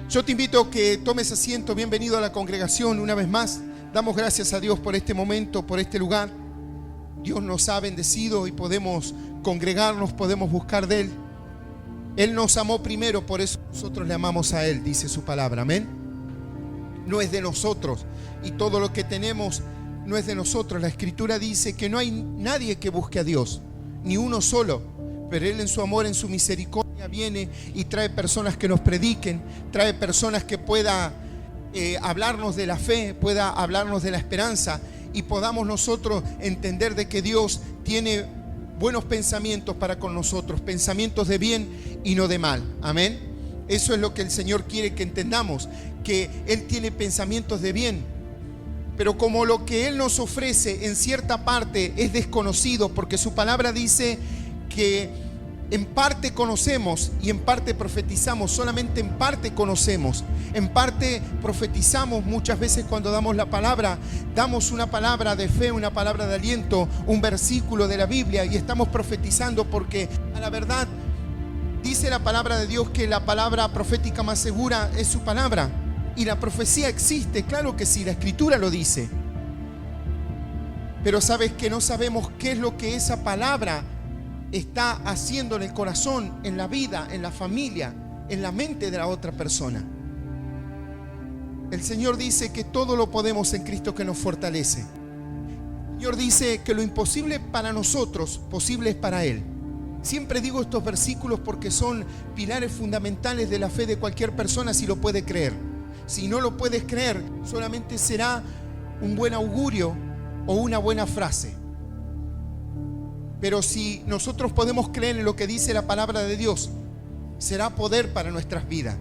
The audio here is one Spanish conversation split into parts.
Yo te invito a que tomes asiento. Bienvenido a la congregación una vez más. Damos gracias a Dios por este momento, por este lugar. Dios nos ha bendecido y podemos congregarnos, podemos buscar de Él. Él nos amó primero, por eso nosotros le amamos a Él, dice su palabra. Amén. No es de nosotros y todo lo que tenemos no es de nosotros. La Escritura dice que no hay nadie que busque a Dios, ni uno solo. Pero Él en su amor, en su misericordia viene y trae personas que nos prediquen, trae personas que pueda hablarnos de la fe, pueda hablarnos de la esperanza y podamos nosotros entender de que Dios tiene buenos pensamientos para con nosotros, pensamientos de bien y no de mal. Amén. Eso es lo que el Señor quiere que entendamos, que Él tiene pensamientos de bien. Pero como lo que Él nos ofrece en cierta parte es desconocido, porque su palabra dice que en parte conocemos y en parte profetizamos, solamente en parte conocemos, en parte profetizamos. Muchas veces cuando damos la palabra, damos una palabra de fe, una palabra de aliento, un versículo de la Biblia y estamos profetizando porque a la verdad dice la palabra de Dios que la palabra profética más segura es su palabra. Y la profecía existe, claro que sí, la Escritura lo dice. Pero sabes que no sabemos qué es lo que esa palabra está haciendo en el corazón, en la vida, en la familia, en la mente de la otra persona. El Señor dice que todo lo podemos en Cristo que nos fortalece. El Señor dice que lo imposible para nosotros, posible es para Él. Siempre digo estos versículos porque son pilares fundamentales de la fe de cualquier persona si lo puede creer. Si no lo puedes creer, solamente será un buen augurio o una buena frase. Pero si nosotros podemos creer en lo que dice la palabra de Dios, será poder para nuestras vidas.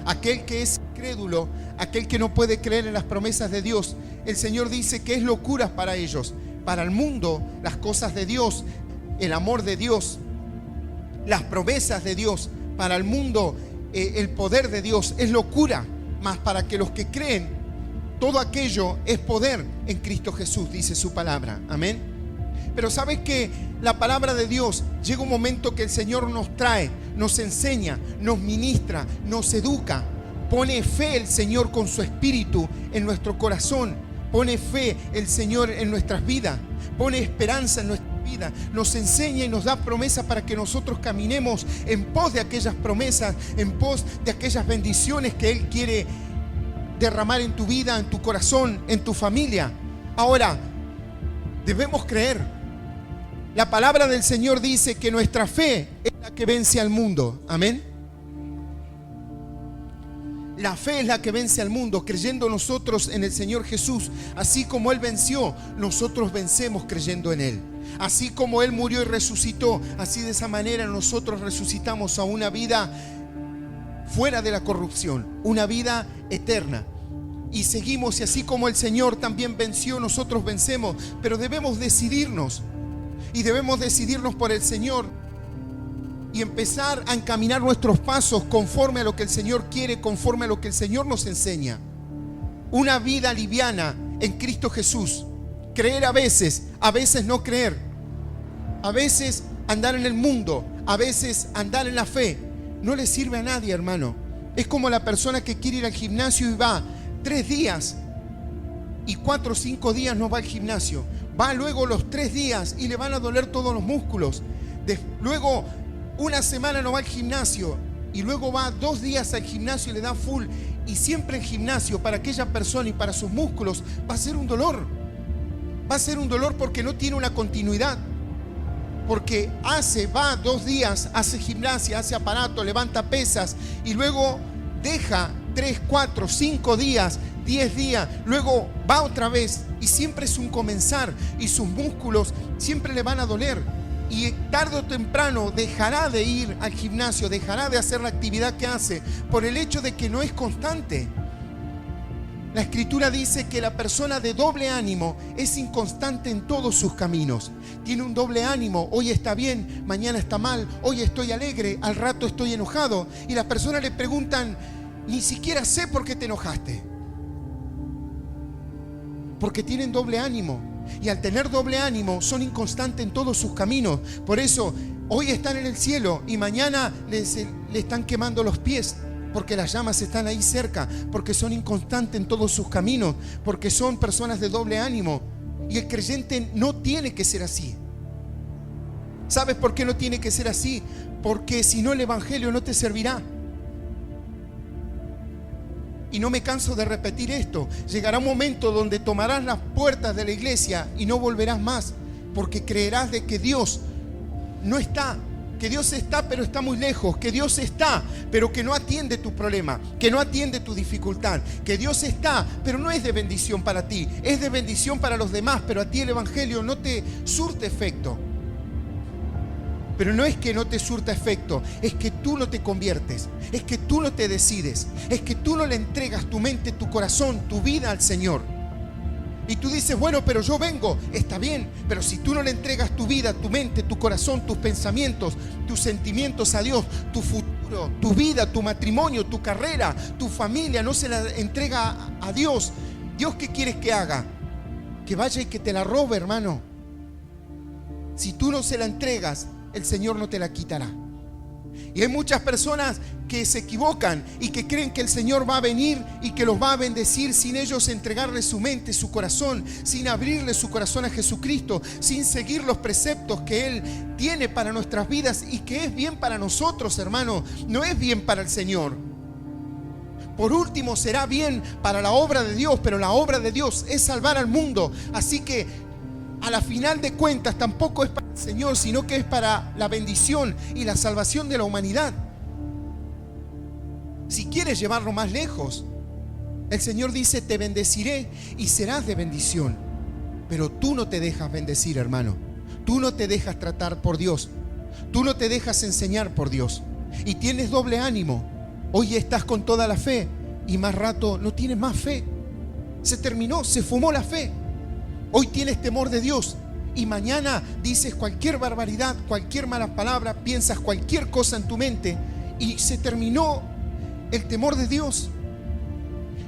Aquel que es incrédulo, aquel que no puede creer en las promesas de Dios, el Señor dice que es locura para ellos. Para el mundo, las cosas de Dios, el amor de Dios, las promesas de Dios, para el mundo, el poder de Dios es locura. Mas para que los que creen, todo aquello es poder en Cristo Jesús, dice su palabra. Amén. Pero sabes que la palabra de Dios llega un momento que el Señor nos trae, nos enseña, nos ministra, nos educa. Pone fe el Señor con su espíritu en nuestro corazón. Pone fe el Señor en nuestras vidas. Pone esperanza en nuestras vidas. Nos enseña y nos da promesa para que nosotros caminemos en pos de aquellas promesas, en pos de aquellas bendiciones que Él quiere derramar en tu vida, en tu corazón, en tu familia. Ahora, debemos creer. La palabra del Señor dice que nuestra fe es la que vence al mundo. Amén. La fe es la que vence al mundo, creyendo nosotros en el Señor Jesús. Así como Él venció, nosotros vencemos creyendo en Él. Así como Él murió y resucitó, así de esa manera nosotros resucitamos a una vida fuera de la corrupción, una vida eterna. Y seguimos, y así como el Señor también venció, nosotros vencemos. Pero debemos decidirnos. Y debemos decidirnos por el Señor y empezar a encaminar nuestros pasos conforme a lo que el Señor quiere, conforme a lo que el Señor nos enseña. Una vida liviana en Cristo Jesús. Creer a veces no creer. A veces andar en el mundo, a veces andar en la fe. No le sirve a nadie, hermano. Es como la persona que quiere ir al gimnasio y va 3 días y 4 o 5 días no va al gimnasio. Va luego los 3 días y le van a doler todos los músculos. Luego una semana no va al gimnasio y luego va 2 días al gimnasio y le da full. Y siempre el gimnasio para aquella persona y para sus músculos va a ser un dolor. Va a ser un dolor porque no tiene una continuidad. Porque va 2 días, hace gimnasia, hace aparato, levanta pesas y luego deja 3, 4, 5 días, 10 días, luego va otra vez y siempre es un comenzar y sus músculos siempre le van a doler y tarde o temprano dejará de ir al gimnasio, dejará de hacer la actividad que hace por el hecho de que no es constante. La Escritura dice que la persona de doble ánimo es inconstante en todos sus caminos. Tiene un doble ánimo, hoy está bien, mañana está mal, hoy estoy alegre, al rato estoy enojado. Y las personas le preguntan, ni siquiera sé por qué te enojaste. Porque tienen doble ánimo. Y al tener doble ánimo son inconstantes en todos sus caminos. Por eso hoy están en el cielo y mañana le están quemando los pies porque las llamas están ahí cerca, porque son inconstantes en todos sus caminos, porque son personas de doble ánimo. Y el creyente no tiene que ser así. ¿Sabes por qué no tiene que ser así? Porque si no, el evangelio no te servirá. Y no me canso de repetir esto. Llegará un momento donde tomarás las puertas de la iglesia y no volverás más, porque creerás de que Dios no está, que Dios está pero está muy lejos, que Dios está pero que no atiende tu problema, que no atiende tu dificultad, que Dios está pero no es de bendición para ti, es de bendición para los demás, pero a ti el evangelio no te surte efecto. Pero no es que no te surta efecto, es que tú no te conviertes, es que tú no te decides, es que tú no le entregas tu mente, tu corazón, tu vida al Señor. Y tú dices, bueno, pero yo vengo, está bien, pero si tú no le entregas tu vida, tu mente, tu corazón, tus pensamientos, tus sentimientos a Dios, tu futuro, tu vida, tu matrimonio, tu carrera, tu familia, no se la entrega a Dios, ¿Dios qué quieres que haga? Que vaya y que te la robe, hermano. Si tú no se la entregas, el Señor no te la quitará. Y hay muchas personas que se equivocan y que creen que el Señor va a venir y que los va a bendecir sin ellos entregarle su mente, su corazón, sin abrirle su corazón a Jesucristo, sin seguir los preceptos que Él tiene para nuestras vidas y que es bien para nosotros, hermano. No es bien para el Señor. Por último, será bien para la obra de Dios, pero la obra de Dios es salvar al mundo. Así que a la final de cuentas tampoco es para el Señor, sino que es para la bendición y la salvación de la humanidad. Si quieres llevarlo más lejos, el Señor dice, te bendeciré y serás de bendición. Pero tú no te dejas bendecir, hermano. Tú no te dejas tratar por Dios. Tú no te dejas enseñar por Dios. Y tienes doble ánimo. Hoy estás con toda la fe y más rato no tienes más fe. Se terminó, se fumó la fe. Hoy tienes temor de Dios y mañana dices cualquier barbaridad, cualquier mala palabra, piensas cualquier cosa en tu mente y se terminó el temor de Dios.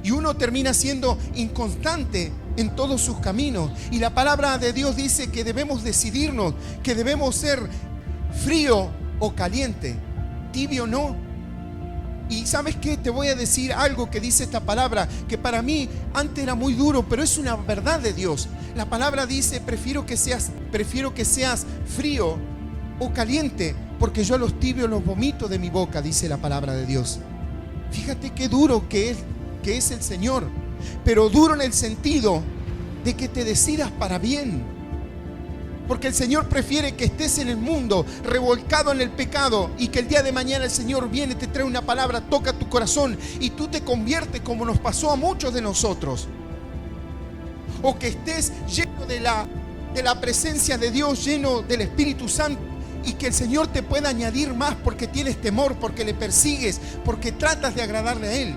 Y uno termina siendo inconstante en todos sus caminos. Y la palabra de Dios dice que debemos decidirnos, que debemos ser frío o caliente, tibio no. Y ¿sabes qué? Te voy a decir algo que dice esta palabra, que para mí antes era muy duro, pero es una verdad de Dios. La palabra dice, prefiero que seas frío o caliente, porque yo a los tibios los vomito de mi boca, dice la palabra de Dios. Fíjate qué duro que es el Señor, pero duro en el sentido de que te decidas para bien. Porque el Señor prefiere que estés en el mundo revolcado en el pecado y que el día de mañana el Señor viene, te trae una palabra, toca tu corazón y tú te conviertes, como nos pasó a muchos de nosotros. O que estés lleno de la presencia de Dios, lleno del Espíritu Santo, y que el Señor te pueda añadir más porque tienes temor, porque le persigues, porque tratas de agradarle a Él.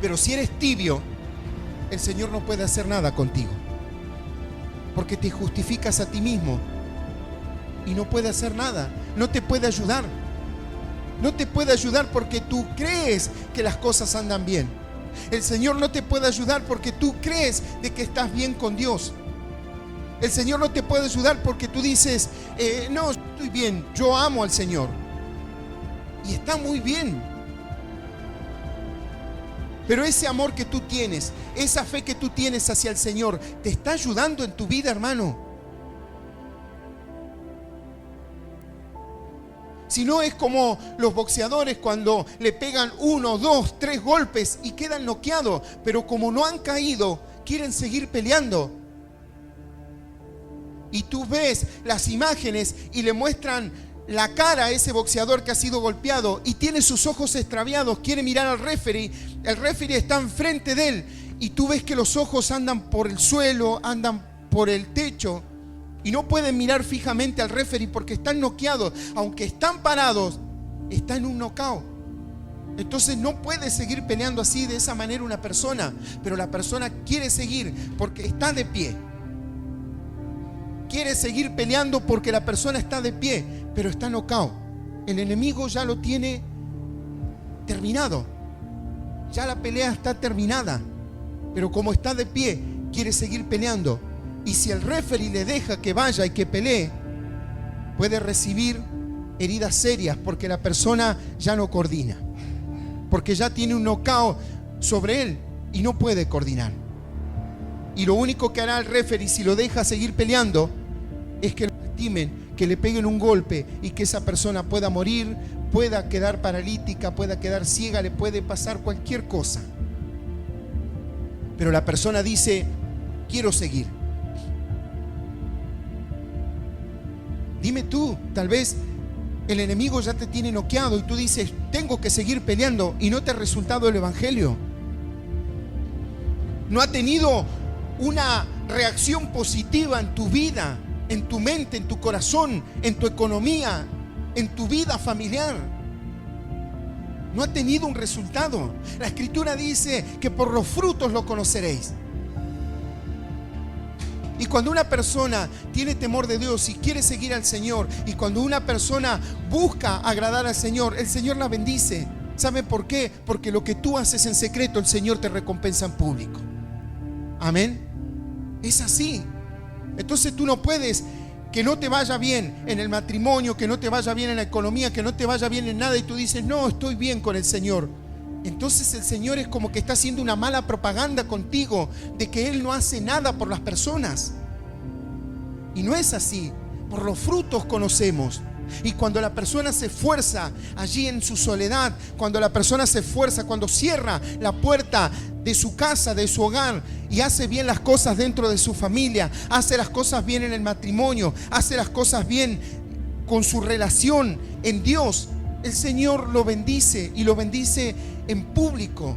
Pero si eres tibio, el Señor no puede hacer nada contigo, porque te justificas a ti mismo y no puede hacer nada, no te puede ayudar. No te puede ayudar porque tú crees que las cosas andan bien. El Señor no te puede ayudar porque tú crees de que estás bien con Dios. El Señor no te puede ayudar porque tú dices, no, estoy bien, yo amo al Señor. Y está muy bien. Pero ese amor que tú tienes, esa fe que tú tienes hacia el Señor, ¿te está ayudando en tu vida, hermano? Si no, es como los boxeadores cuando le pegan 1, 2, 3 golpes y quedan noqueados, pero como no han caído, quieren seguir peleando. Y tú ves las imágenes y le muestran la cara a ese boxeador que ha sido golpeado y tiene sus ojos extraviados, quiere mirar al referee, el referee está enfrente de él y tú ves que los ojos andan por el suelo, andan por el techo y no pueden mirar fijamente al referee porque están noqueados. Aunque están parados, está en un knockout. Entonces no puede seguir peleando así, de esa manera, una persona, pero la persona quiere seguir porque está de pie. Quiere seguir peleando porque la persona está de pie, pero está knockout. El enemigo ya lo tiene terminado. Ya la pelea está terminada. Pero como está de pie, quiere seguir peleando. Y si el referee le deja que vaya y que pelee, puede recibir heridas serias porque la persona ya no coordina, porque ya tiene un knockout sobre él y no puede coordinar. Y lo único que hará el referee, si lo deja seguir peleando, es que lo lastimen, que le peguen un golpe y que esa persona pueda morir, pueda quedar paralítica, pueda quedar ciega, le puede pasar cualquier cosa. Pero la persona dice: quiero seguir. Dime tú, tal vez el enemigo ya te tiene noqueado y tú dices: tengo que seguir peleando, y no te ha resultado el evangelio. No ha tenido una reacción positiva en tu vida, en tu mente, en tu corazón, en tu economía, en tu vida familiar. No ha tenido un resultado. La Escritura dice que por los frutos lo conoceréis. Y cuando una persona tiene temor de Dios y quiere seguir al Señor, y cuando una persona busca agradar al Señor, el Señor la bendice. ¿Sabe por qué? Porque lo que tú haces en secreto, el Señor te recompensa en público. Amén. Es así. Entonces tú no puedes que no te vaya bien en el matrimonio, que no te vaya bien en la economía, que no te vaya bien en nada, y tú dices: no, estoy bien con el Señor. Entonces el Señor es como que está haciendo una mala propaganda contigo de que Él no hace nada por las personas. Y no es así. Por los frutos conocemos. Y cuando la persona se esfuerza allí en su soledad, cuando la persona se esfuerza, cuando cierra la puerta de su casa, de su hogar, y hace bien las cosas dentro de su familia, hace las cosas bien en el matrimonio, hace las cosas bien con su relación en Dios, el Señor lo bendice, y lo bendice en público,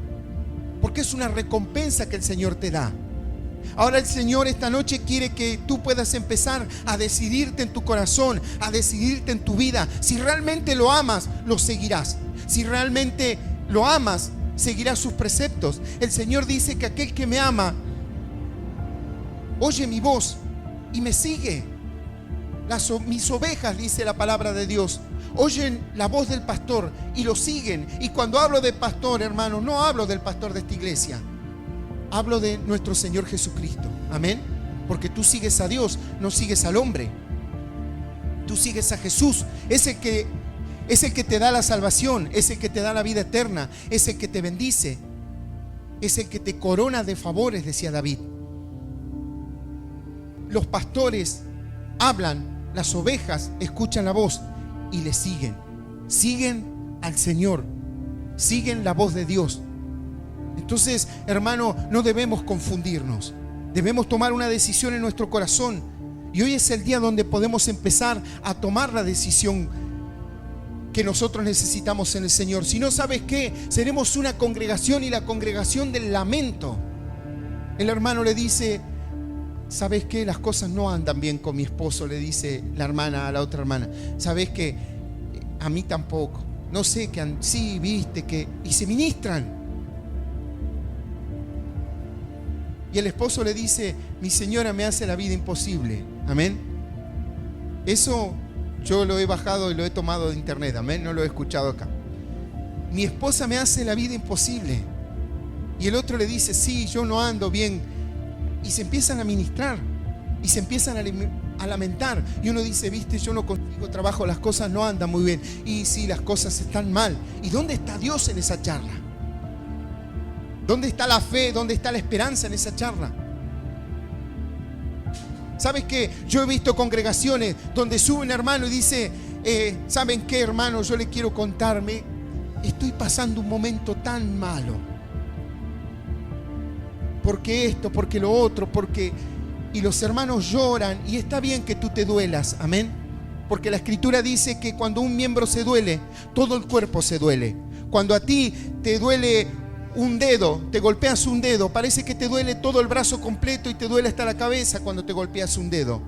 porque es una recompensa que el Señor te da. Ahora el Señor esta noche quiere que tú puedas empezar a decidirte en tu corazón, a decidirte en tu vida. Si realmente lo amas, lo seguirás. Si realmente lo amas, seguirás sus preceptos. El Señor dice que aquel que me ama oye mi voz y me sigue. Mis ovejas, dice la palabra de Dios, oyen la voz del pastor y lo siguen. Y cuando hablo de pastor, hermano, no hablo del pastor de esta iglesia. Hablo de nuestro Señor Jesucristo. Amén. Porque tú sigues a Dios, no sigues al hombre. Tú sigues a Jesús. Es el que te da la salvación, es el que te da la vida eterna, es el que te bendice, es el que te corona de favores, decía David. Los pastores hablan, las ovejas escuchan la voz y le siguen. Siguen al Señor, siguen la voz de Dios. Entonces, hermano, no debemos confundirnos. Debemos tomar una decisión en nuestro corazón. Y hoy es el día donde podemos empezar a tomar la decisión que nosotros necesitamos en el Señor. Si no, ¿sabes qué? Seremos una congregación, y la congregación del lamento. El hermano le dice: ¿sabes qué? Las cosas no andan bien con mi esposo, le dice la hermana a la otra hermana. ¿Sabes qué? A mí tampoco. No sé qué. Sí, viste que... Y se ministran. Y el esposo le dice: mi señora me hace la vida imposible. Amén. Eso yo lo he bajado y lo he tomado de internet. Amén. No lo he escuchado acá. Mi esposa me hace la vida imposible. Y el otro le dice: sí, yo no ando bien. Y se empiezan a ministrar y se empiezan a lamentar. Y uno dice: viste, yo no consigo trabajo, las cosas no andan muy bien. Y sí, las cosas están mal. ¿Y dónde está Dios en esa charla? ¿Dónde está la fe? ¿Dónde está la esperanza en esa charla? ¿Sabes qué? Yo he visto congregaciones donde sube un hermano y dice: ¿saben qué, hermano? Yo le quiero contarme, estoy pasando un momento tan malo. Porque esto, porque lo otro, porque... Y los hermanos lloran, y está bien que tú te duelas. Amén. Porque la Escritura dice que cuando un miembro se duele, todo el cuerpo se duele. Cuando a ti te duele un dedo, te golpeas un dedo, parece que te duele todo el brazo completo y te duele hasta la cabeza cuando te golpeas un dedo.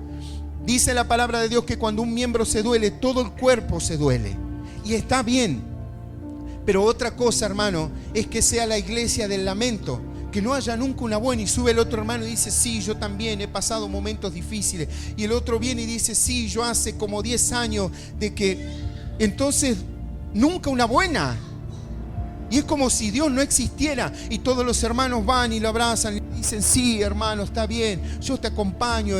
Dice la palabra de Dios que cuando un miembro se duele, todo el cuerpo se duele. Y está bien. Pero otra cosa, hermano, es que sea la iglesia del lamento. Que no haya nunca una buena, y sube el otro hermano y dice: sí, yo también he pasado momentos difíciles. Y el otro viene y dice: sí, yo hace como 10 años de que... Entonces, nunca una buena. Y es como si Dios no existiera, y todos los hermanos van y lo abrazan y dicen: sí, hermano, está bien, yo te acompaño.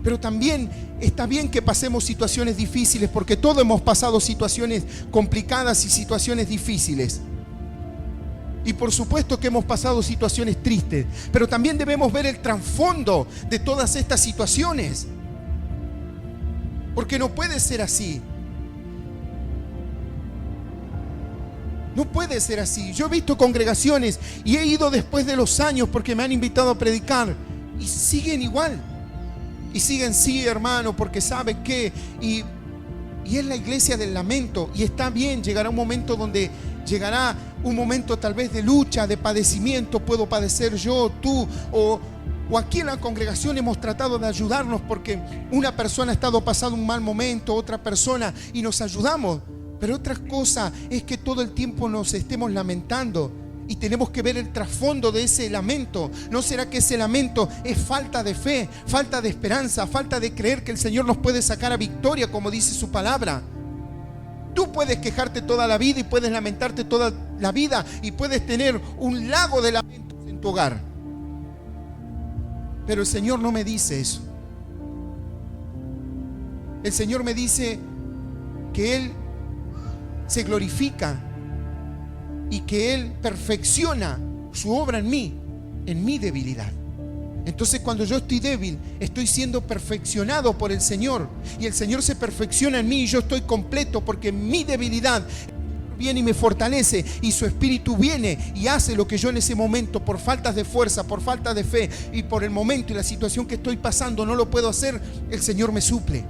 Pero también está bien que pasemos situaciones difíciles, porque todos hemos pasado situaciones complicadas y situaciones difíciles. Y por supuesto que hemos pasado situaciones tristes, pero también debemos ver el trasfondo de todas estas situaciones. Porque no puede ser así. No puede ser así. Yo he visto congregaciones y he ido después de los años porque me han invitado a predicar y siguen igual. Y siguen, sí, hermano, porque sabe que y es la iglesia del lamento. Y está bien, llegará un momento donde llegará un momento tal vez de lucha, de padecimiento. Puedo padecer yo, tú o aquí en la congregación hemos tratado de ayudarnos porque una persona ha estado pasando un mal momento, otra persona, y nos ayudamos. Pero otra cosa es que todo el tiempo nos estemos lamentando y tenemos que ver el trasfondo de ese lamento. ¿No será que ese lamento es falta de fe, falta de esperanza, falta de creer que el Señor nos puede sacar a victoria, como dice su palabra? Tú puedes quejarte toda la vida y puedes lamentarte toda la vida y puedes tener un lago de lamentos en tu hogar. Pero el Señor no me dice eso. El Señor me dice que Él se glorifica y que Él perfecciona su obra en mi debilidad. Entonces cuando yo estoy débil, estoy siendo perfeccionado por el Señor, y el Señor se perfecciona en mí y yo estoy completo, porque en mi debilidad viene y me fortalece, y su Espíritu viene y hace lo que yo en ese momento, por faltas de fuerza, por falta de fe y por el momento y la situación que estoy pasando, no lo puedo hacer. El Señor me suple.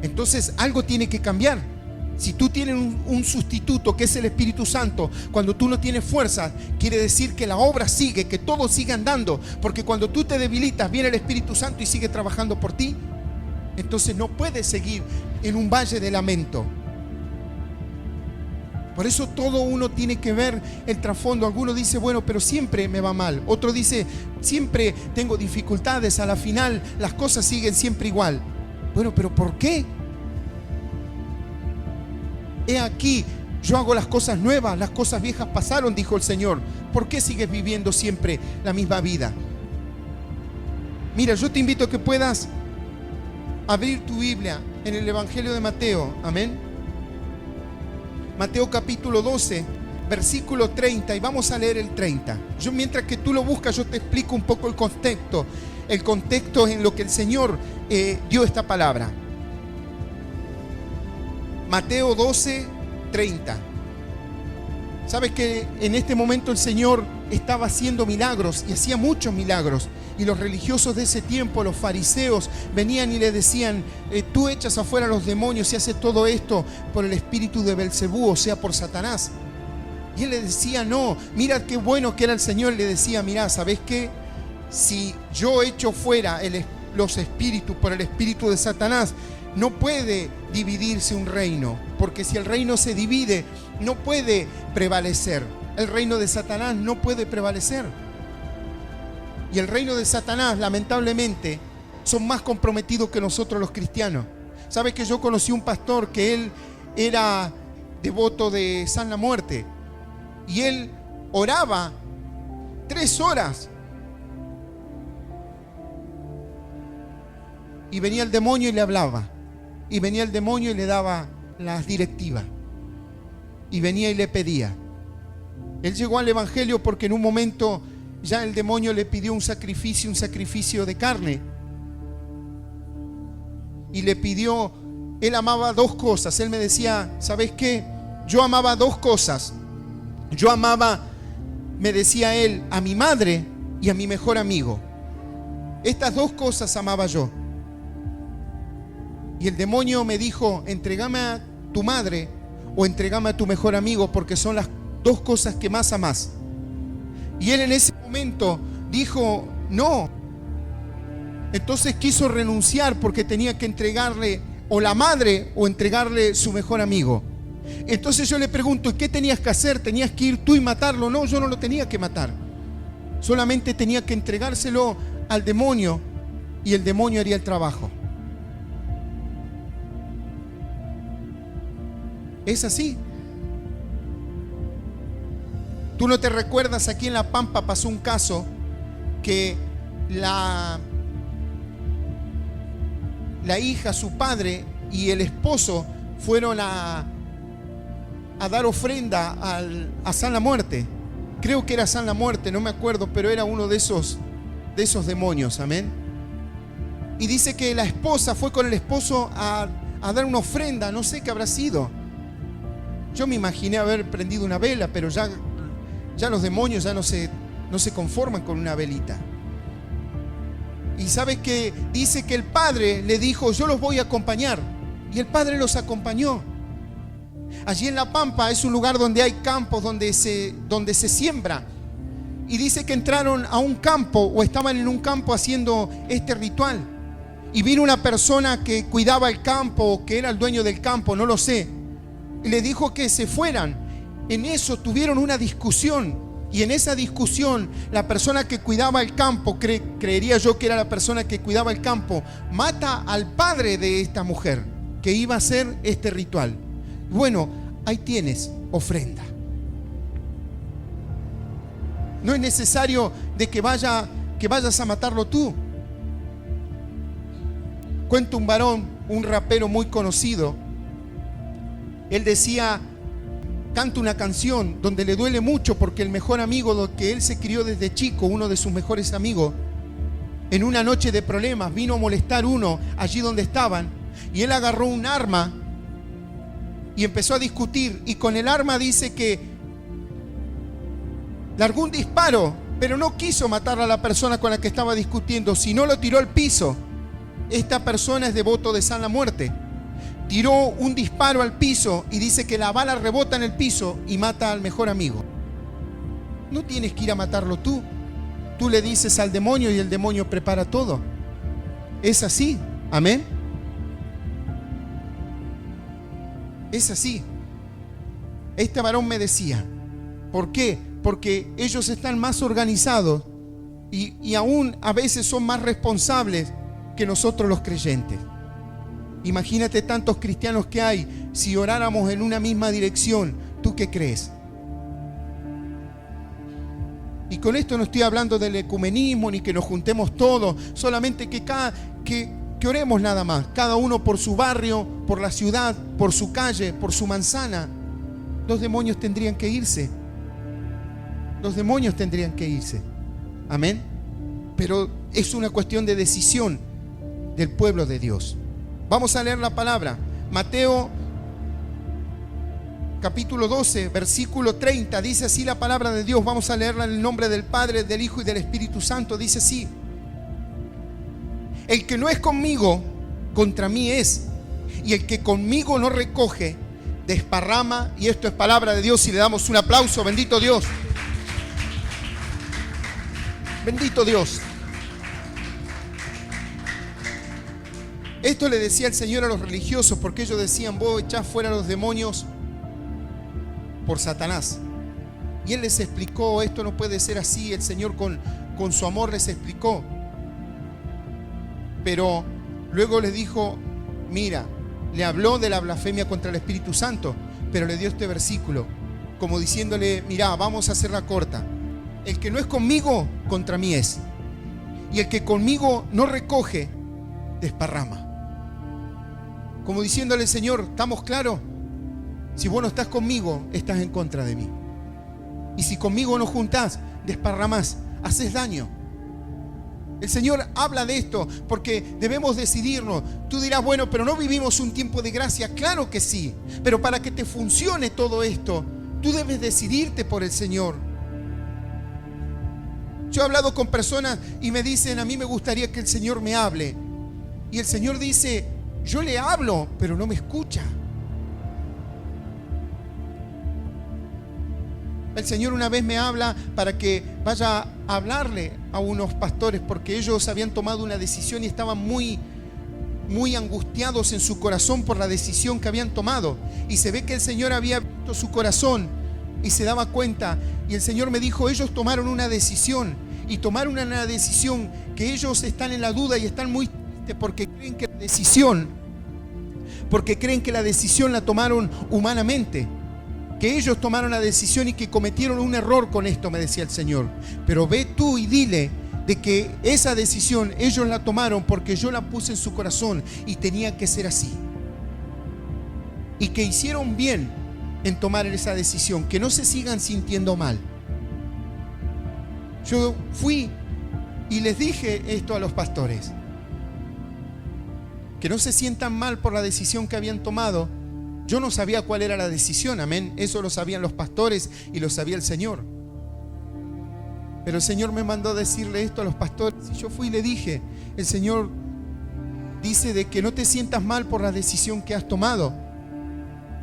Entonces algo tiene que cambiar. Si tú tienes un sustituto que es el Espíritu Santo, cuando tú no tienes fuerza, quiere decir que la obra sigue, que todo sigue andando. Porque cuando tú te debilitas, viene el Espíritu Santo y sigue trabajando por ti. Entonces no puedes seguir en un valle de lamento. Por eso todo uno tiene que ver el trasfondo. Alguno dice, bueno, pero siempre me va mal. Otro dice, siempre tengo dificultades, a la final las cosas siguen siempre igual. Bueno, pero ¿por qué? He aquí, yo hago las cosas nuevas, las cosas viejas pasaron, dijo el Señor. ¿Por qué sigues viviendo siempre la misma vida? Mira, yo te invito a que puedas abrir tu Biblia en el Evangelio de Mateo. Amén. Mateo capítulo 12, versículo 30, y vamos a leer el 30. Yo, mientras que tú lo buscas, yo te explico un poco el contexto. El contexto en lo que el Señor dio esta palabra. Mateo 12, 30. Sabes que en este momento el Señor estaba haciendo milagros y hacía muchos milagros. Y los religiosos de ese tiempo, los fariseos, venían y le decían, tú echas afuera a los demonios y haces todo esto por el espíritu de Belcebú, o sea, por Satanás. Y él le decía, no, mira qué bueno que era el Señor. Le decía, mira, ¿sabes qué? Si yo echo fuera los espíritus por el espíritu de Satanás, no puede dividirse un reino, porque si el reino se divide, no puede prevalecer. El reino de Satanás no puede prevalecer. Y el reino de Satanás, lamentablemente, son más comprometidos que nosotros los cristianos. ¿Sabes que yo conocí un pastor que él era devoto de San la Muerte? Y él oraba 3 horas. Y venía el demonio y le hablaba. Y venía el demonio y le daba las directivas. Y venía y le pedía. Él llegó al Evangelio porque en un momento ya el demonio le pidió un sacrificio de carne. Y le pidió, él amaba 2 cosas. Él me decía, ¿sabes qué? Yo amaba 2 cosas. Yo amaba, me decía él, a mi madre y a mi mejor amigo. Estas 2 cosas amaba yo. Y el demonio me dijo, entregame a tu madre o entregame a tu mejor amigo, porque son las 2 cosas que más amás. Y él en ese momento dijo, no. Entonces quiso renunciar porque tenía que entregarle o la madre o entregarle su mejor amigo. Entonces yo le pregunto, ¿qué tenías que hacer? ¿Tenías que ir tú y matarlo? No, yo no lo tenía que matar. Solamente tenía que entregárselo al demonio y el demonio haría el trabajo. Es así. ¿Tú no te recuerdas? Aquí en La Pampa pasó un caso que la hija, su padre y el esposo fueron a dar ofrenda a San la Muerte. Creo que era San la Muerte, no me acuerdo, pero era uno de esos demonios, amén. Y dice que la esposa fue con el esposo a dar una ofrenda, no sé qué habrá sido. Yo me imaginé haber prendido una vela, pero ya los demonios ya no se conforman con una velita. Y sabes que dice que el padre le dijo: yo los voy a acompañar. Y el padre los acompañó. Allí en La Pampa es un lugar donde hay campos, donde se siembra. Y dice que entraron a un campo, o estaban en un campo haciendo este ritual. Y vino una persona que cuidaba el campo, o que era el dueño del campo, no lo sé. Y le dijo que se fueran. En eso tuvieron una discusión. Y en esa discusión, la persona que cuidaba el campo, creería yo que era la persona que cuidaba el campo, mata al padre de esta mujer que iba a hacer este ritual. Bueno, ahí tienes ofrenda. No es necesario de que vayas a matarlo tú. Cuenta un varón, un rapero muy conocido. Él decía, canta una canción donde le duele mucho porque el mejor amigo del que él se crió desde chico, uno de sus mejores amigos, en una noche de problemas vino a molestar uno allí donde estaban, y él agarró un arma y empezó a discutir, y con el arma dice que largó un disparo, pero no quiso matar a la persona con la que estaba discutiendo, sino lo tiró al piso. Esta persona es devoto de San la Muerte. Tiró un disparo al piso y dice que la bala rebota en el piso y mata al mejor amigo. No tienes que ir a matarlo tú. Tú le dices al demonio y el demonio prepara todo. Es así. Amén. Es así. Este varón me decía, ¿por qué? Porque ellos están más organizados y aún a veces son más responsables que nosotros los creyentes. Imagínate tantos cristianos que hay. Si oráramos en una misma dirección, ¿tú qué crees? Y con esto no estoy hablando del ecumenismo ni que nos juntemos todos, solamente que oremos nada más, cada uno por su barrio, por la ciudad, por su calle, por su manzana. Los demonios tendrían que irse. Los demonios tendrían que irse. Amén. Pero es una cuestión de decisión del pueblo de Dios. Vamos a leer la palabra. Mateo capítulo 12, versículo 30. Dice así la palabra de Dios. Vamos a leerla en el nombre del Padre, del Hijo y del Espíritu Santo. Dice así: el que no es conmigo, contra mí es. Y el que conmigo no recoge, desparrama. Y esto es palabra de Dios. Y le damos un aplauso. Bendito Dios. Bendito Dios. Esto le decía el Señor a los religiosos, porque ellos decían: vos echás fuera a los demonios por Satanás. Y Él les explicó, esto no puede ser así. El Señor con su amor les explicó. Pero luego les dijo, mira, le habló de la blasfemia contra el Espíritu Santo, pero le dio este versículo, como diciéndole, mira, vamos a hacerla corta. El que no es conmigo, contra mí es. Y el que conmigo no recoge, desparrama. Como diciéndole, Señor, ¿estamos claros? Si vos no estás conmigo, estás en contra de mí. Y si conmigo no juntás, desparramás, haces daño. El Señor habla de esto porque debemos decidirnos. Tú dirás, bueno, pero no vivimos un tiempo de gracia. Claro que sí, pero para que te funcione todo esto, tú debes decidirte por el Señor. Yo he hablado con personas y me dicen, a mí me gustaría que el Señor me hable. Y el Señor dice, yo le hablo, pero no me escucha. El Señor una vez me habla para que vaya a hablarle a unos pastores, porque ellos habían tomado una decisión y estaban muy angustiados en su corazón por la decisión que habían tomado. Y se ve que el Señor había visto su corazón y se daba cuenta. Y el Señor me dijo, ellos tomaron una decisión. Y tomaron una decisión que ellos están en la duda y están muy tristes porque creen que la decisión la tomaron humanamente. Que ellos tomaron la decisión y que cometieron un error con esto, me decía el Señor. Pero ve tú y dile de que esa decisión ellos la tomaron porque yo la puse en su corazón y tenía que ser así. Y que hicieron bien en tomar esa decisión, que no se sigan sintiendo mal. Yo fui y les dije esto a los pastores, que no se sientan mal por la decisión que habían tomado. Yo no sabía cuál era la decisión, amén. Eso lo sabían los pastores y lo sabía el Señor. Pero el Señor me mandó a decirle esto a los pastores. Y yo fui y le dije, el Señor dice de que no te sientas mal por la decisión que has tomado,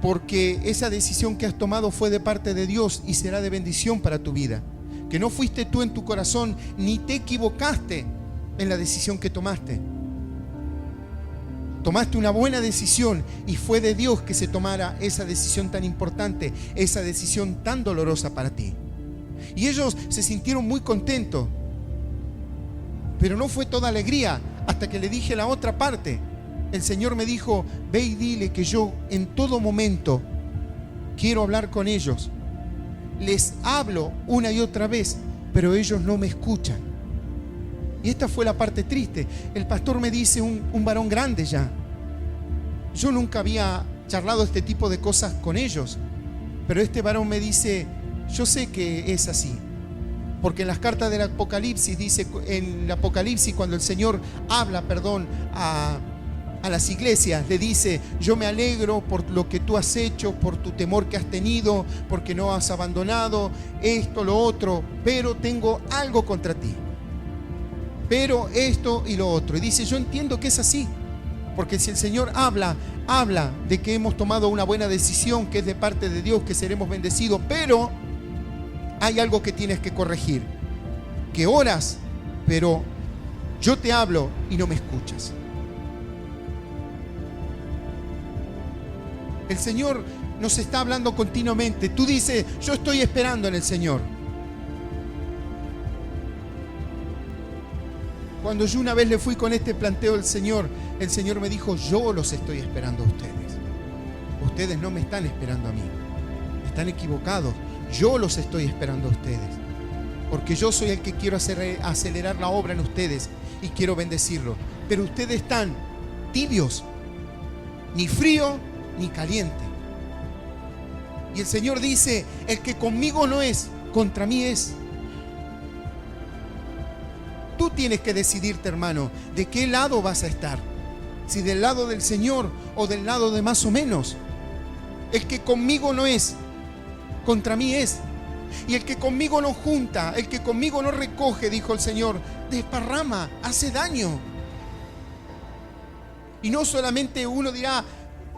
porque esa decisión que has tomado fue de parte de Dios y será de bendición para tu vida. Que no fuiste tú en tu corazón, ni te equivocaste en la decisión que tomaste. Tomaste una buena decisión y fue de Dios que se tomara esa decisión tan importante, esa decisión tan dolorosa para ti. Y ellos se sintieron muy contentos, pero no fue toda alegría hasta que le dije la otra parte. El Señor me dijo, ve y dile que yo en todo momento quiero hablar con ellos. Les hablo una y otra vez, pero ellos no me escuchan. Y esta fue la parte triste. El pastor me dice, un varón grande ya. Yo nunca había charlado este tipo de cosas con ellos, pero este varón me dice, yo sé que es así. Porque en las cartas del Apocalipsis dice, en el Apocalipsis cuando el Señor habla, a las iglesias, le dice, yo me alegro por lo que tú has hecho, por tu temor que has tenido, porque no has abandonado esto, lo otro, pero tengo algo contra ti. Pero esto y lo otro. Y dice, yo entiendo que es así, porque si el Señor habla de que hemos tomado una buena decisión, que es de parte de Dios, que seremos bendecidos, pero hay algo que tienes que corregir, que oras, pero yo te hablo y no me escuchas. El Señor nos está hablando continuamente. Tú dices, yo estoy esperando en el Señor. Cuando yo una vez le fui con este planteo al Señor, el Señor me dijo, yo los estoy esperando a ustedes. Ustedes no me están esperando a mí. Están equivocados. Yo los estoy esperando a ustedes. Porque yo soy el que quiero acelerar la obra en ustedes y quiero bendecirlos. Pero ustedes están tibios, ni frío ni caliente. Y el Señor dice, el que conmigo no es, contra mí es. Tú tienes que decidirte, hermano, de qué lado vas a estar. Si del lado del Señor o del lado de más o menos. El que conmigo no es, contra mí es. Y el que conmigo no junta, el que conmigo no recoge, dijo el Señor, desparrama, hace daño. Y no solamente uno dirá,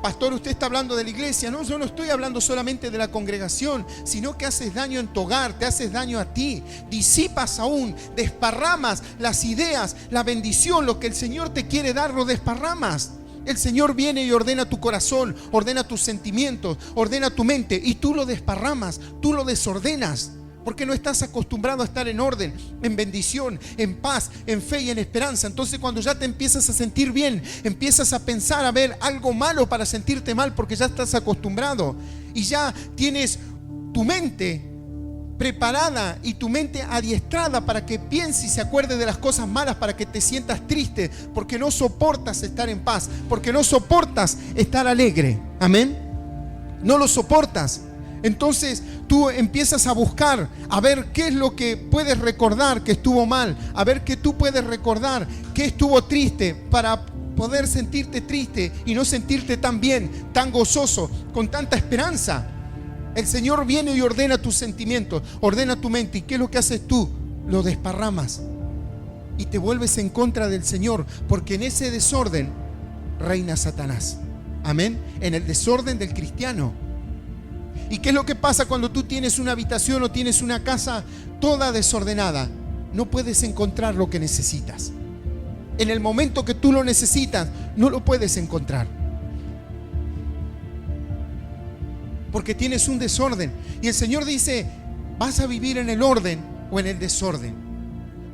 pastor, usted está hablando de la iglesia. No, yo no estoy hablando solamente de la congregación, sino que haces daño en tu hogar, te haces daño a ti, disipas aún, desparramas las ideas, la bendición, lo que el Señor te quiere dar, lo desparramas. El Señor viene y ordena tu corazón, ordena tus sentimientos, ordena tu mente y tú lo desparramas, tú lo desordenas. Porque no estás acostumbrado a estar en orden, en bendición, en paz, en fe y en esperanza. Entonces cuando ya te empiezas a sentir bien, empiezas a pensar a ver algo malo para sentirte mal, porque ya estás acostumbrado y ya tienes tu mente preparada y tu mente adiestrada para que piense y se acuerde de las cosas malas, para que te sientas triste, porque no soportas estar en paz, porque no soportas estar alegre. Amén. No lo soportas. Entonces tú empiezas a buscar, a ver qué es lo que puedes recordar que estuvo mal, a ver qué tú puedes recordar que estuvo triste, para poder sentirte triste y no sentirte tan bien, tan gozoso, con tanta esperanza. El Señor viene y ordena tus sentimientos, ordena tu mente. ¿Y qué es lo que haces tú? Lo desparramas y te vuelves en contra del Señor, porque en ese desorden reina Satanás. Amén. En el desorden del cristiano. ¿Y qué es lo que pasa cuando tú tienes una habitación o tienes una casa toda desordenada? No puedes encontrar lo que necesitas. En el momento que tú lo necesitas, no lo puedes encontrar. Porque tienes un desorden. Y el Señor dice, ¿vas a vivir en el orden o en el desorden?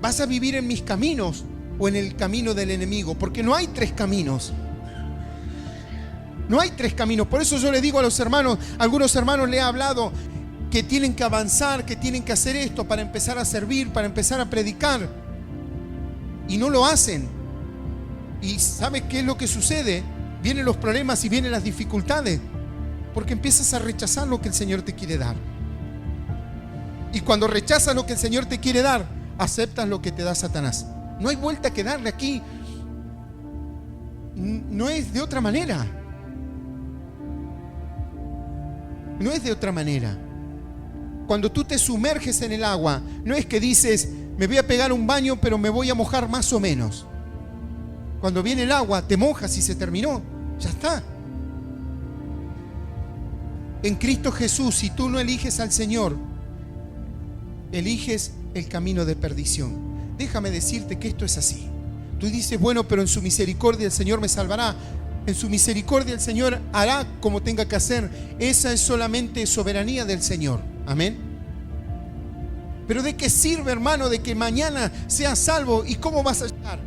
¿Vas a vivir en mis caminos o en el camino del enemigo? Porque no hay tres caminos. No hay tres caminos. Por eso yo le digo a los hermanos, a algunos hermanos le he hablado que tienen que avanzar, que tienen que hacer esto para empezar a servir, para empezar a predicar. y no lo hacen. ¿Y sabes qué es lo que sucede? Vienen los problemas y vienen las dificultades, porque empiezas a rechazar lo que el Señor te quiere dar. Y cuando rechazas lo que el Señor te quiere dar, aceptas lo que te da Satanás. No hay vuelta que darle aquí. No es de otra manera. No es de otra manera. Cuando tú te sumerges en el agua, no es que dices, me voy a pegar un baño, pero me voy a mojar más o menos. Cuando viene el agua, te mojas y se terminó. Ya está. En Cristo Jesús, si tú no eliges al Señor, eliges el camino de perdición. Déjame decirte que esto es así. Tú dices, bueno, pero en su misericordia el Señor me salvará. En su misericordia el Señor hará como tenga que hacer. Esa es solamente soberanía del Señor. Amén. Pero ¿de qué sirve, hermano, de que mañana seas salvo? ¿Y cómo vas a estar?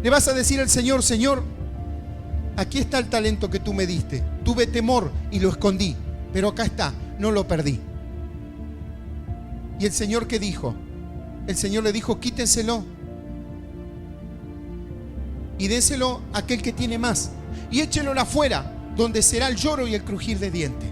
Le vas a decir al Señor, Señor, aquí está el talento que tú me diste. Tuve temor y lo escondí, pero acá está, no lo perdí. ¿Y el Señor qué dijo? El Señor le dijo, quítenselo y déselo a aquel que tiene más, y échelo afuera, donde será el lloro y el crujir de dientes.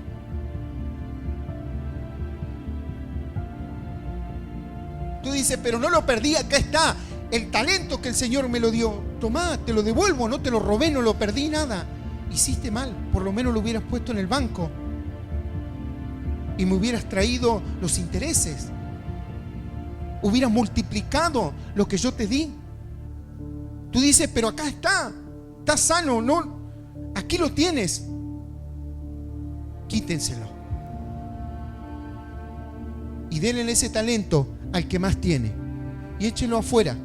Tú dices, pero no lo perdí, acá está el talento que el Señor me lo dio. Tomá, te lo devuelvo, no te lo robé, no lo perdí, nada. Hiciste mal, por lo menos lo hubieras puesto en el banco y me hubieras traído los intereses. Hubieras multiplicado lo que yo te di. Tú dices, pero acá está sano, no, aquí lo tienes. Quítenselo y denle ese talento al que más tiene y échenlo afuera.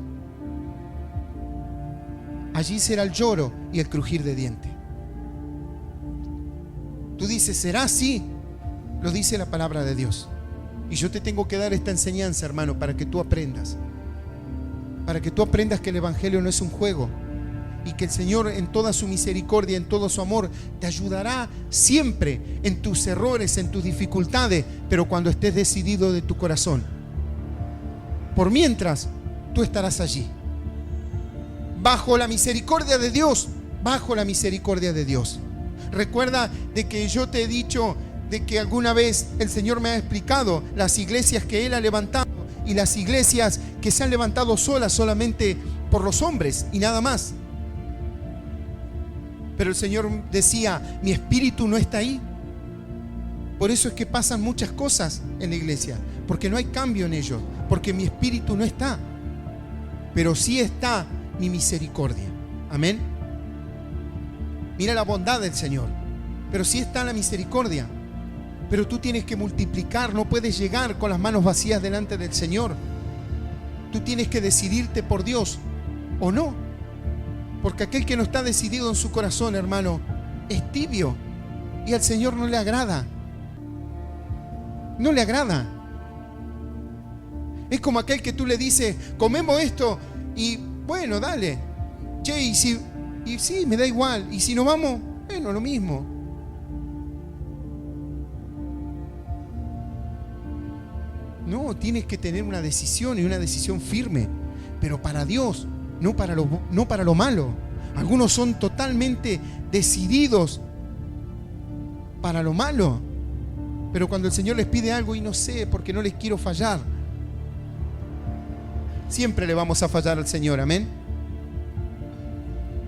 Allí será el lloro y el crujir de dientes. Tú dices, ¿será así? Lo dice la palabra de Dios. Y yo te tengo que dar esta enseñanza, hermano, para que tú aprendas. Para que tú aprendas que el Evangelio no es un juego. Y que el Señor, en toda su misericordia, en todo su amor, te ayudará siempre en tus errores, en tus dificultades, pero cuando estés decidido de tu corazón. Por mientras, tú estarás allí. Bajo la misericordia de Dios. Bajo la misericordia de Dios. Recuerda de que yo te he dicho de que alguna vez el Señor me ha explicado las iglesias que Él ha levantado y las iglesias que se han levantado solas solamente por los hombres y nada más. Pero el Señor decía, mi espíritu no está ahí. Por eso es que pasan muchas cosas en la iglesia, porque no hay cambio en ellos, porque mi espíritu no está, pero sí está mi misericordia. Amén. Mira la bondad del Señor, pero sí está la misericordia. Pero tú tienes que multiplicar, no puedes llegar con las manos vacías delante del Señor. Tú tienes que decidirte por Dios o no. Porque aquel que no está decidido en su corazón, hermano, es tibio y al Señor no le agrada. No le agrada. Es como aquel que tú le dices, comemos esto y bueno, dale. Che, y sí, me da igual. Y si nos vamos, bueno, lo mismo. No, tienes que tener una decisión y una decisión firme, pero para Dios, no para lo malo. Algunos son totalmente decididos para lo malo, pero cuando el Señor les pide algo y no sé, porque no les quiero fallar, siempre le vamos a fallar al Señor, amén.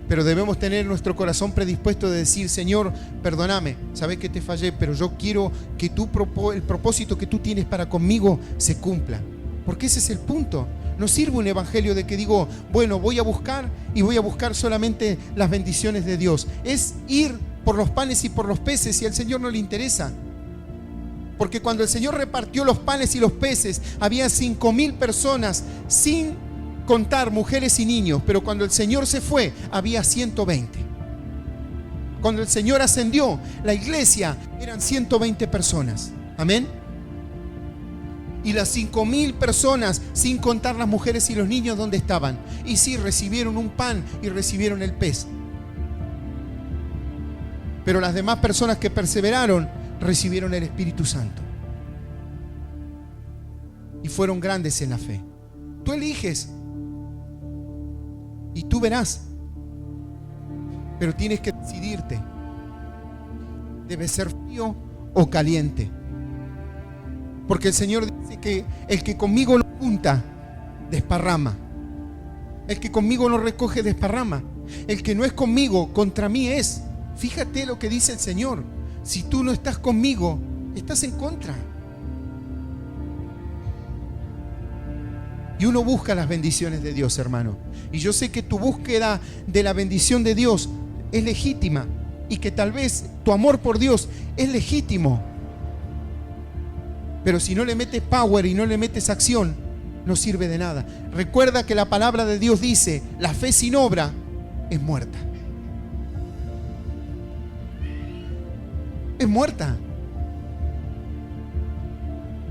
Pero debemos tener nuestro corazón predispuesto de decir, Señor, perdóname, sabes que te fallé, pero yo quiero que el propósito que tú tienes para conmigo se cumpla. Porque ese es el punto. No sirve un evangelio de que digo, bueno, voy a buscar solamente las bendiciones de Dios. Es ir por los panes y por los peces y al Señor no le interesa. Porque cuando el Señor repartió los panes y los peces, había 5,000 personas sin contar mujeres y niños, pero cuando el Señor se fue, había 120. Cuando el Señor ascendió, la iglesia eran 120 personas. Amén. Y las 5,000 personas, sin contar las mujeres y los niños, ¿dónde estaban? Y sí, recibieron un pan y recibieron el pez. Pero las demás personas que perseveraron, recibieron el Espíritu Santo. Y fueron grandes en la fe. Tú eliges. Y tú verás. Pero tienes que decidirte. Debe ser frío o caliente. Porque el Señor dice que el que conmigo no junta, desparrama. El que conmigo no recoge, desparrama. El que no es conmigo, contra mí es. Fíjate lo que dice el Señor. Si tú no estás conmigo, estás en contra. Y uno busca las bendiciones de Dios, hermano. Y yo sé que tu búsqueda de la bendición de Dios es legítima. Y que tal vez tu amor por Dios es legítimo. Pero si no le metes power y no le metes acción, no sirve de nada. Recuerda que la palabra de Dios dice: la fe sin obra es muerta. Es muerta.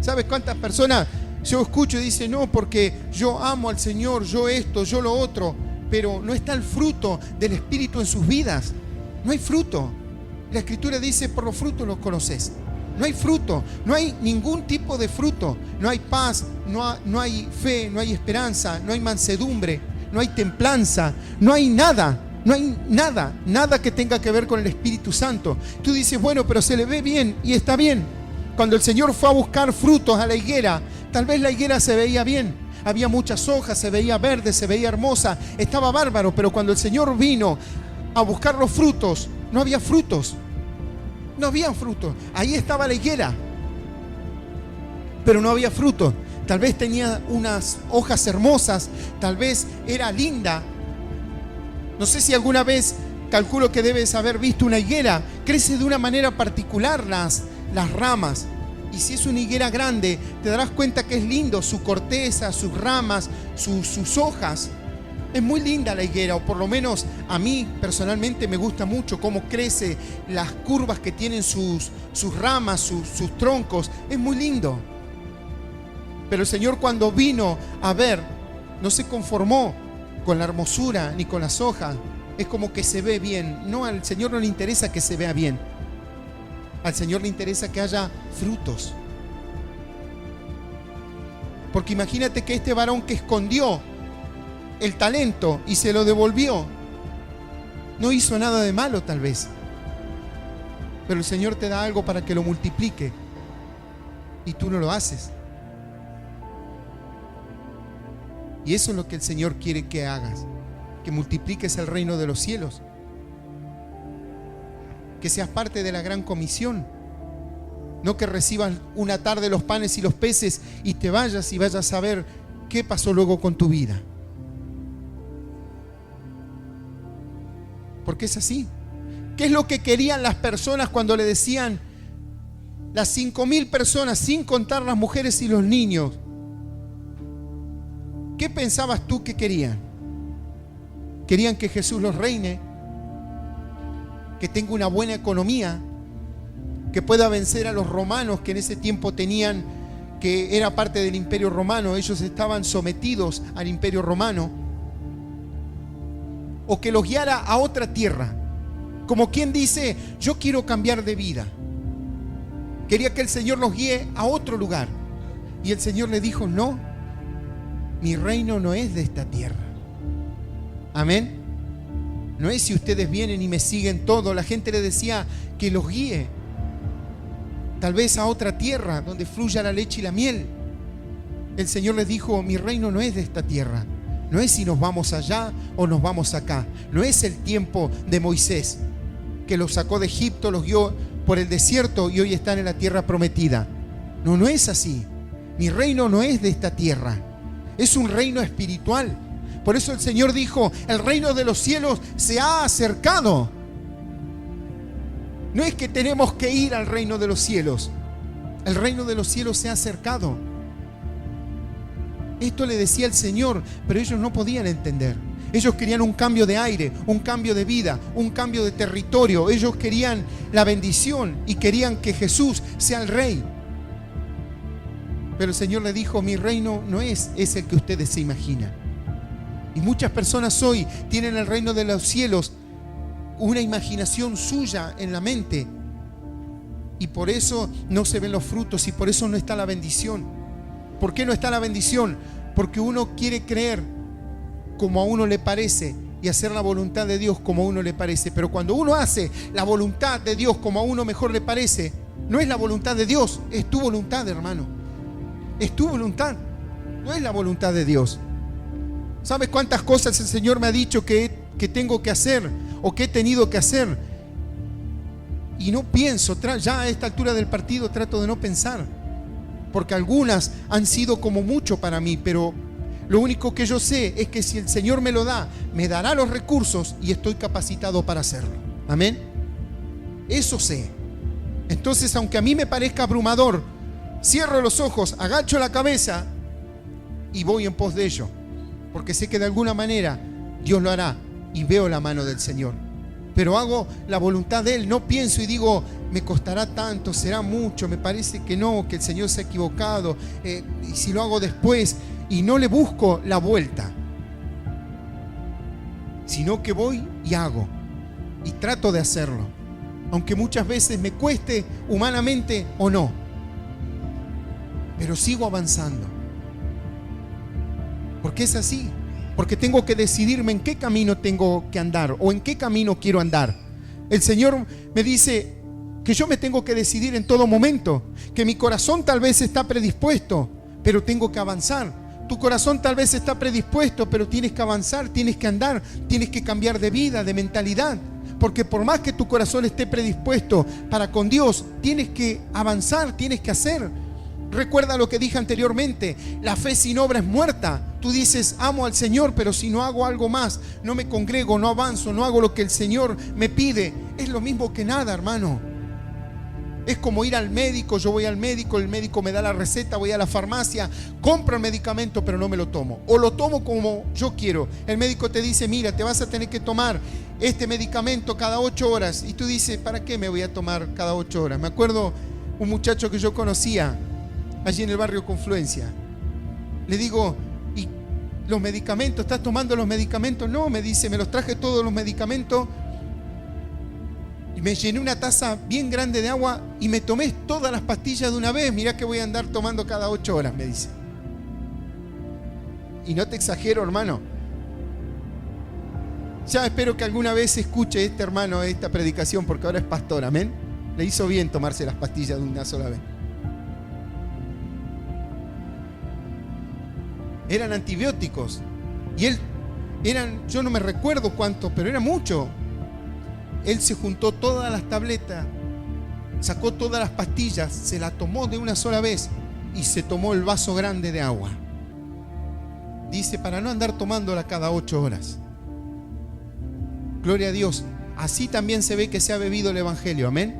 ¿Sabes cuántas personas yo escucho y dicen: no, porque yo amo al Señor, yo esto, yo lo otro? Pero no está el fruto del Espíritu en sus vidas. No hay fruto. La Escritura dice: por los frutos los conoces. No hay fruto, no hay ningún tipo de fruto. No hay paz, no hay fe, no hay esperanza, no hay mansedumbre, no hay templanza, no hay nada. No hay nada que tenga que ver con el Espíritu Santo. Tú dices: bueno, pero se le ve bien, y está bien. Cuando el Señor fue a buscar frutos a la higuera, tal vez la higuera se veía bien. Había muchas hojas, se veía verde, se veía hermosa, estaba bárbaro. Pero cuando el Señor vino a buscar los frutos, no había frutos. No había frutos. Ahí estaba la higuera, pero no había fruto. Tal vez tenía unas hojas hermosas, tal vez era linda. No sé si alguna vez, calculo que debes haber visto una higuera. Crece de una manera particular las ramas. Y si es una higuera grande, te darás cuenta que es lindo su corteza, sus ramas, sus hojas. Es muy linda la higuera, o por lo menos a mí personalmente me gusta mucho cómo crece, las curvas que tienen sus ramas, sus troncos. Es muy lindo. Pero el Señor, cuando vino a ver, no se conformó con la hermosura ni con las hojas. Es como que se ve bien. No, al Señor no le interesa que se vea bien. Al Señor le interesa que haya frutos. Porque imagínate que este varón que escondió el talento y se lo devolvió, no hizo nada de malo tal vez. Pero el Señor te da algo para que lo multiplique y tú no lo haces. Y eso es lo que el Señor quiere que hagas, que multipliques el reino de los cielos, que seas parte de la gran comisión, no que recibas una tarde los panes y los peces y te vayas y vayas a ver qué pasó luego con tu vida. Porque es así. ¿Qué es lo que querían las personas cuando le decían, las 5,000 personas, sin contar las mujeres y los niños? ¿Qué pensabas tú que querían? Querían que Jesús los reine, que tenga una buena economía, que pueda vencer a los romanos que en ese tiempo tenían, que era parte del Imperio Romano. Ellos estaban sometidos al Imperio Romano. O que los guiara a otra tierra, como quien dice: yo quiero cambiar de vida. Quería que el Señor los guíe a otro lugar. Y el Señor le dijo: no, mi reino no es de esta tierra. Amén. No es si ustedes vienen y me siguen todo. La gente le decía que los guíe tal vez a otra tierra donde fluya la leche y la miel. El Señor les dijo: mi reino no es de esta tierra. No es si nos vamos allá o nos vamos acá. No es el tiempo de Moisés, que los sacó de Egipto, los guió por el desierto y hoy están en la tierra prometida. No, no es así. Mi reino no es de esta tierra. Es un reino espiritual. Por eso el Señor dijo: el reino de los cielos se ha acercado. No es que tenemos que ir al reino de los cielos. El reino de los cielos se ha acercado. Esto le decía el Señor, pero ellos no podían entender. Ellos querían un cambio de aire, un cambio de vida, un cambio de territorio. Ellos querían la bendición y querían que Jesús sea el rey. Pero el Señor le dijo: mi reino no es el que ustedes se imaginan. Y muchas personas hoy tienen el reino de los cielos, una imaginación suya en la mente. Y por eso no se ven los frutos y por eso no está la bendición. ¿Por qué no está la bendición? Porque uno quiere creer como a uno le parece y hacer la voluntad de Dios como a uno le parece. Pero cuando uno hace la voluntad de Dios como a uno mejor le parece, no es la voluntad de Dios, es tu voluntad, hermano. Es tu voluntad, no es la voluntad de Dios. ¿Sabes cuántas cosas el Señor me ha dicho que tengo que hacer o que he tenido que hacer? Y no pienso, ya a esta altura del partido trato de no pensar, porque algunas han sido como mucho para mí, pero lo único que yo sé es que si el Señor me lo da, me dará los recursos y estoy capacitado para hacerlo. Amén. Eso sé. Entonces, aunque a mí me parezca abrumador, cierro los ojos, agacho la cabeza y voy en pos de ello, porque sé que de alguna manera Dios lo hará y veo la mano del Señor. Pero hago la voluntad de Él, no pienso y digo, me costará tanto, será mucho, me parece que no, que el Señor se ha equivocado, y si lo hago después, y no le busco la vuelta, sino que voy y hago, y trato de hacerlo, aunque muchas veces me cueste humanamente o no, pero sigo avanzando, porque es así. Porque tengo que decidirme en qué camino tengo que andar o en qué camino quiero andar. El Señor me dice que yo me tengo que decidir en todo momento, que mi corazón tal vez está predispuesto, pero tengo que avanzar. Tu corazón tal vez está predispuesto, pero tienes que avanzar, tienes que andar, tienes que cambiar de vida, de mentalidad. Porque por más que tu corazón esté predispuesto para con Dios, tienes que avanzar, tienes que hacer. Recuerda lo que dije anteriormente, la fe sin obra es muerta. Tú dices, amo al Señor, pero si no hago algo más, no me congrego, no avanzo, no hago lo que el Señor me pide, es lo mismo que nada, hermano. Es como ir al médico, yo voy al médico, el médico me da la receta, voy a la farmacia, compro el medicamento, pero no me lo tomo. O lo tomo como yo quiero. El médico te dice, mira, te vas a tener que tomar este medicamento cada 8 horas. Y tú dices, ¿para qué me voy a tomar cada 8 horas? Me acuerdo un muchacho que yo conocía allí en el barrio Confluencia. Le digo, ¿y los medicamentos? ¿Estás tomando los medicamentos? No, me dice, me los traje todos los medicamentos y me llené una taza bien grande de agua y me tomé todas las pastillas de una vez. Mirá que voy a andar tomando cada 8 horas, me dice. Y no te exagero, hermano. Ya espero que alguna vez escuche este hermano esta predicación, porque ahora es pastor, amén. Le hizo bien tomarse las pastillas de una sola vez. Eran antibióticos y yo no me recuerdo cuánto, pero era mucho. Él se juntó todas las tabletas, sacó todas las pastillas, se las tomó de una sola vez y se tomó el vaso grande de agua. Dice, para no andar tomándola cada 8 horas. Gloria a Dios. Así también se ve que se ha bebido el evangelio, amén,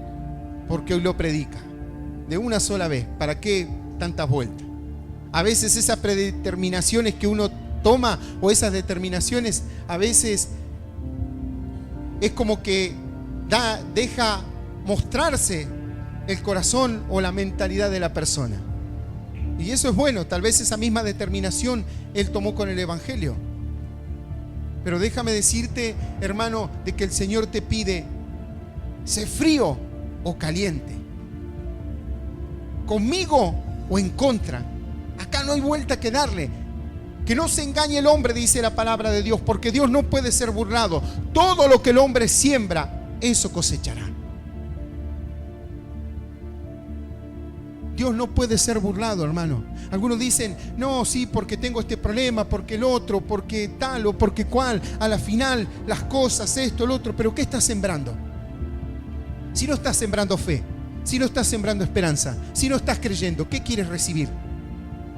porque hoy lo predica de una sola vez. ¿Para qué tantas vueltas? A veces esas predeterminaciones que uno toma o esas determinaciones a veces es como que deja mostrarse el corazón o la mentalidad de la persona. Y eso es bueno, tal vez esa misma determinación él tomó con el evangelio. Pero déjame decirte, hermano, de que el Señor te pide, sé frío o caliente, conmigo o en contra. Acá no hay vuelta que darle. Que no se engañe el hombre, dice la palabra de Dios, porque Dios no puede ser burlado. Todo lo que el hombre siembra, eso cosechará. Dios no puede ser burlado, hermano. Algunos dicen, no, sí, porque tengo este problema, porque el otro, porque tal o porque cual. A la final, las cosas, esto, el otro. Pero ¿qué estás sembrando? Si no estás sembrando fe, si no estás sembrando esperanza, si no estás creyendo, ¿qué quieres recibir?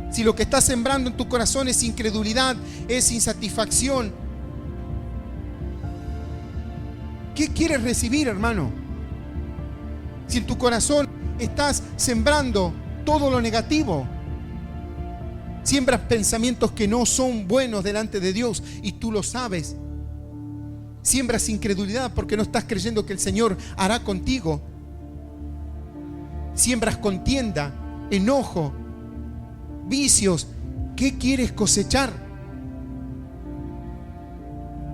Si lo que estás sembrando en tu corazón es incredulidad, es insatisfacción, ¿qué quieres recibir, hermano? Si en tu corazón estás sembrando todo lo negativo, siembras pensamientos que no son buenos delante de Dios y tú lo sabes. Siembras incredulidad porque no estás creyendo que el Señor hará contigo. Siembras contienda, enojo, vicios. ¿Qué quieres cosechar?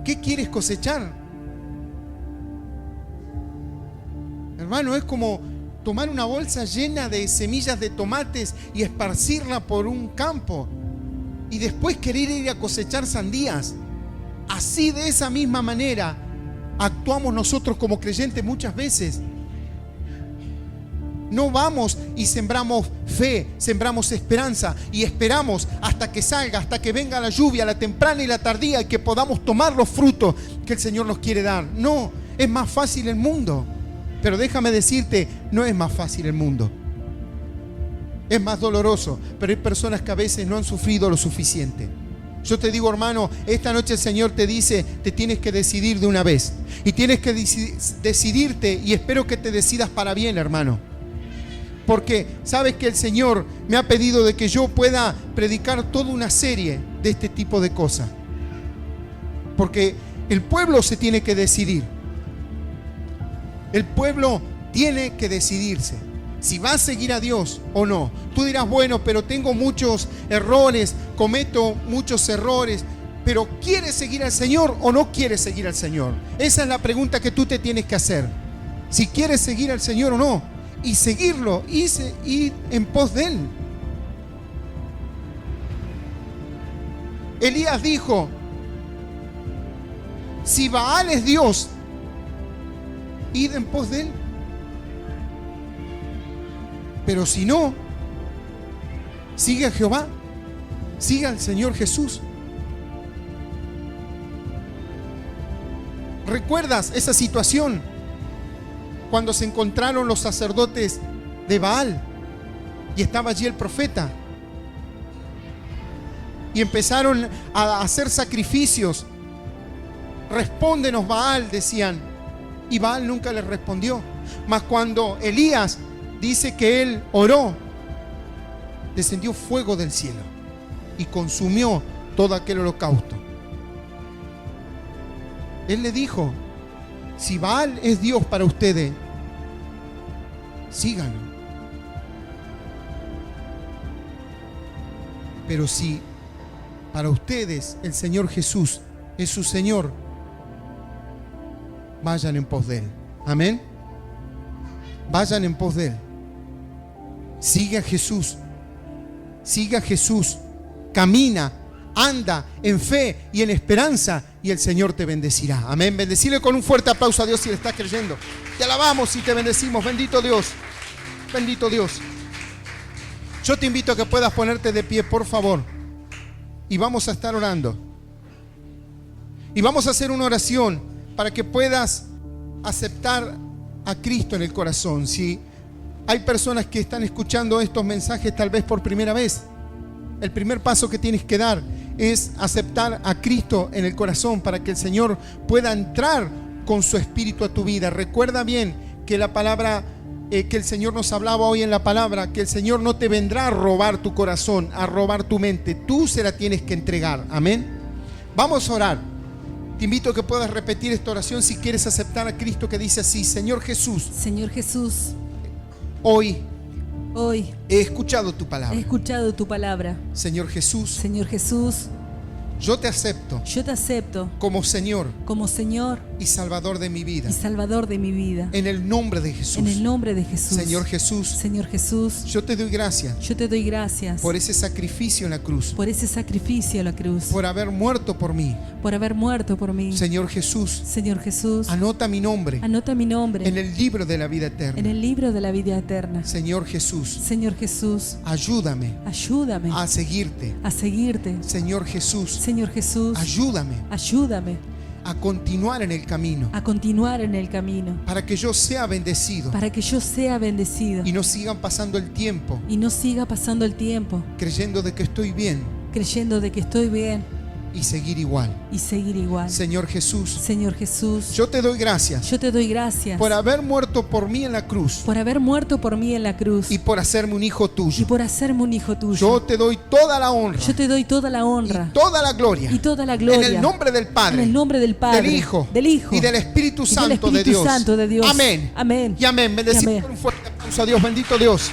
¿Qué quieres cosechar? Hermano, es como tomar una bolsa llena de semillas de tomates y esparcirla por un campo y después querer ir a cosechar sandías. Así, de esa misma manera, actuamos nosotros como creyentes muchas veces. No vamos y sembramos fe, sembramos esperanza y esperamos hasta que salga, hasta que venga la lluvia, la temprana y la tardía, y que podamos tomar los frutos que el Señor nos quiere dar. No, es más fácil el mundo. Pero déjame decirte, no es más fácil el mundo. Es más doloroso, pero hay personas que a veces no han sufrido lo suficiente. Yo te digo, hermano, esta noche el Señor te dice, te tienes que decidir de una vez. Y tienes que decidirte, y espero que te decidas para bien, hermano. Porque sabes que el Señor me ha pedido de que yo pueda predicar toda una serie de este tipo de cosas. Porque el pueblo se tiene que decidir. El pueblo tiene que decidirse si va a seguir a Dios o no. Tú dirás, bueno, pero tengo muchos errores, cometo muchos errores, pero ¿quieres seguir al Señor o no quieres seguir al Señor? Esa es la pregunta que tú te tienes que hacer. Si quieres seguir al Señor o no. Y seguirlo, y ir en pos de Él. Elías dijo, si Baal es Dios, id en pos de Él. Pero si no, sigue a Jehová, sigue al Señor Jesús. ¿Recuerdas esa situación? Cuando se encontraron los sacerdotes de Baal y estaba allí el profeta y empezaron a hacer sacrificios. Respóndenos, Baal, decían, y Baal nunca les respondió. Mas cuando Elías dice que él oró, descendió fuego del cielo y consumió todo aquel holocausto. Él le dijo, si Baal es Dios para ustedes, síganlo. Pero si para ustedes el Señor Jesús es su Señor, vayan en pos de Él. Amén. Vayan en pos de Él. Sigue a Jesús. Sigue a Jesús. Camina, anda en fe y en esperanza, y el Señor te bendecirá. Amén. Bendecile con un fuerte aplauso a Dios si le estás creyendo. Te alabamos y te bendecimos. Bendito Dios. Bendito Dios. Yo te invito a que puedas ponerte de pie, por favor. Y vamos a estar orando. Y vamos a hacer una oración para que puedas aceptar a Cristo en el corazón. Si hay personas que están escuchando estos mensajes tal vez por primera vez, el primer paso que tienes que dar es aceptar a Cristo en el corazón para que el Señor pueda entrar con su espíritu a tu vida. Recuerda bien que la palabra que el Señor nos hablaba hoy en la palabra, que el Señor no te vendrá a robar tu corazón, a robar tu mente. Tú se la tienes que entregar. Amén. Vamos a orar. Te invito a que puedas repetir esta oración si quieres aceptar a Cristo, que dice así: Señor Jesús, Señor Jesús, hoy he escuchado tu palabra. he escuchado tu palabra. Señor Jesús, Señor Jesús, yo te acepto yo te acepto como Señor como Señor y Salvador de mi vida. y Salvador de mi vida. En el nombre de Jesús. En el nombre de Jesús. Señor Jesús, Señor Jesús, yo te doy gracias yo te doy gracias por ese sacrificio en la cruz, por ese sacrificio a la cruz, por haber muerto por mí. por haber muerto por mí. Señor Jesús, Señor Jesús, anota mi nombre anota mi nombre en el libro de la vida en eterna. el libro de la vida eterna. Señor Jesús, Señor Jesús, ayúdame ayúdame a seguirte. a seguirte. Señor Jesús, Señor Jesús, ayúdame ayúdame a continuar en el camino a continuar en el camino para que yo sea bendecido para que yo sea bendecido y no sigan pasando el tiempo y no siga pasando el tiempo creyendo de que estoy bien creyendo de que estoy bien y seguir igual. y seguir igual. Señor Jesús, Señor Jesús, yo te doy gracias yo te doy gracias por haber muerto por mí en la cruz por haber muerto por mí en la cruz y por hacerme un hijo y tuyo. por hacerme un hijo tuyo. Yo te doy toda la honra Yo te doy toda la y honra toda la gloria y toda la gloria en el nombre del Padre, en el nombre del Padre, del Hijo y y del Espíritu del Santo de Espíritu Dios. Santo de Dios. Amén. Amén. Y amén. Bendecimos Y amén. con un fuerte aplauso a Dios. Bendito Dios.